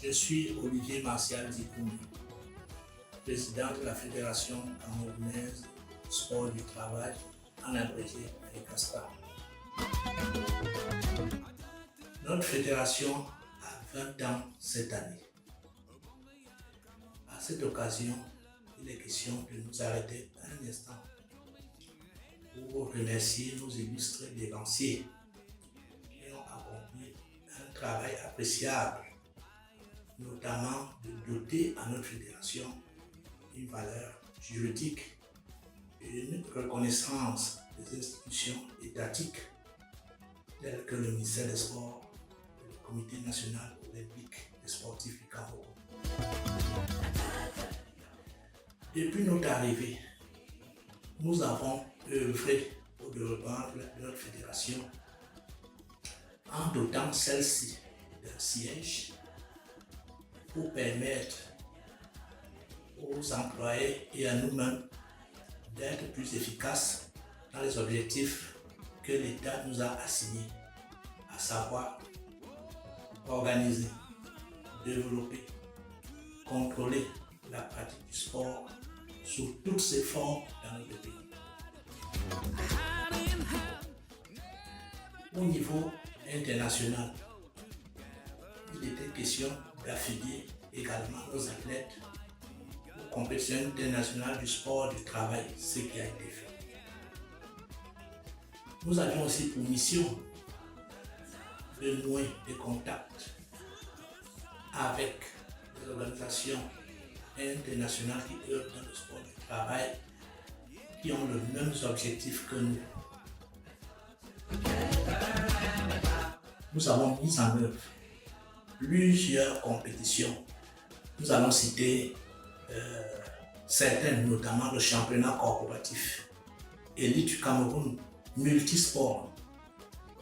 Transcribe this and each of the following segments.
Je suis Olivier Martial Dikoumi, président de la Fédération camerounaise du sport du travail, en abrégé FECASPA. Notre fédération a 20 ans cette année. À cette occasion, il est question de nous arrêter un instant pour remercier nos illustres dévanciers qui ont accompli un travail appréciable, notamment de doter à notre fédération une valeur juridique et une reconnaissance des institutions étatiques telles que le ministère des Sports et le Comité national olympique des sportifs du Cameroun. Depuis notre arrivée, nous avons œuvré au développement de notre fédération en dotant celle-ci d'un siège pour permettre aux employés et à nous-mêmes d'être plus efficaces dans les objectifs que l'État nous a assignés, à savoir organiser, développer, contrôler la pratique du sport sous toutes ses formes dans notre pays. Au niveau international, il était question d'affilier également nos athlètes aux compétitions internationales du sport du travail, ce qui a été fait. Nous avions aussi pour mission de nouer des contacts avec les organisations internationales qui œuvrent dans le sport du travail, qui ont les mêmes objectifs que nous. Nous avons mis en œuvre plusieurs compétitions. Nous allons citer certaines, notamment le championnat corporatif, élite du Cameroun, multisport.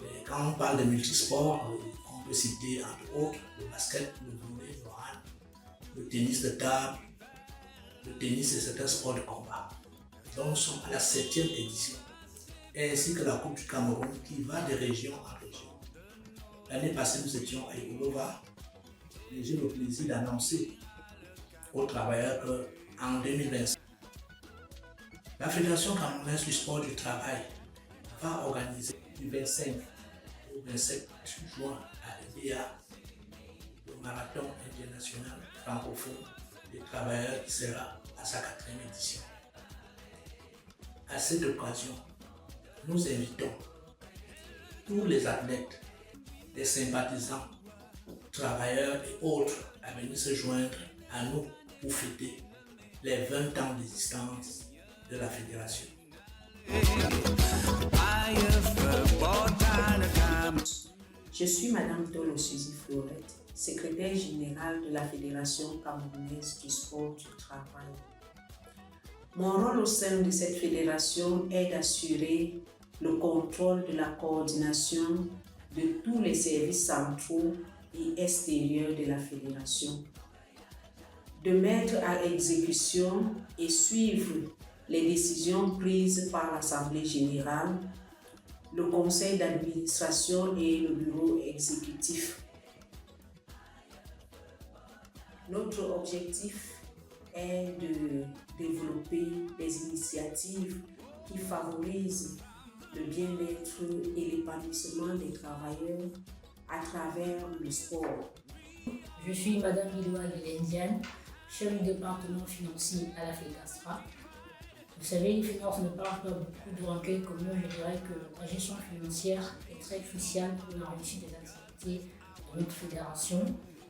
Et quand on parle de multisport, on peut citer entre autres le basket, le volley, le hand, le tennis de table, le tennis et certains sports de combat. Donc nous sommes à la 7e édition, ainsi que la Coupe du Cameroun qui va de région en région. L'année passée, nous étions à Igolova et j'ai le plaisir d'annoncer aux travailleurs qu'en 2025, la Fédération camerounaise du sport du travail va organiser du 25 au 27 juin à EDA le marathon international francophone des travailleurs qui sera à sa 4e édition. À cette occasion, nous invitons tous les athlètes, les sympathisants, travailleurs et autres à venir se joindre à nous pour fêter les 20 ans d'existence de la fédération. Je suis Madame Tolo Suzy Florette, secrétaire générale de la Fédération camerounaise du sport du travail. Mon rôle au sein de cette fédération est d'assurer le contrôle de la coordination de tous les services centraux et extérieurs de la fédération, de mettre à exécution et suivre les décisions prises par l'Assemblée générale, le conseil d'administration et le bureau exécutif. Notre objectif est de développer des initiatives qui favorisent le bien-être et l'épanouissement des travailleurs à travers le sport. Je suis Madame Iloa Guilendiane, chef du département financier à la FECASPA. Vous savez, les finances ne parlent pas beaucoup de recueil comme moi. Je dirais que la gestion financière est très cruciale pour la réussite des activités de notre fédération.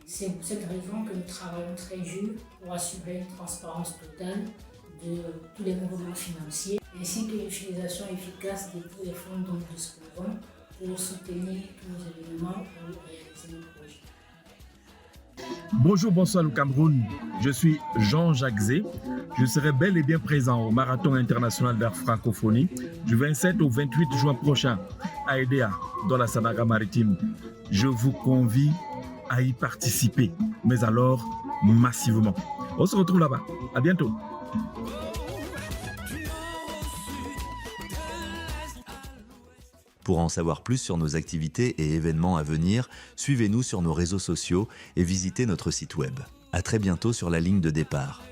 C'est pour cette raison que nous travaillons très dur pour assurer une transparence totale de tous les mouvements financiers, ainsi que l'utilisation efficace de tous les fonds dont nous disposons pour soutenir tous nos événements pour réaliser nos projets. Bonjour, bonsoir le Cameroun. Je suis Jean-Jacques Zé. Je serai bel et bien présent au Marathon international d'art francophonie du 27 au 28 juin prochain à Edea, dans la Sanaga maritime. Je vous convie à y participer, mais alors massivement. On se retrouve là-bas. À bientôt. Pour en savoir plus sur nos activités et événements à venir, suivez-nous sur nos réseaux sociaux et visitez notre site web. À très bientôt sur la ligne de départ.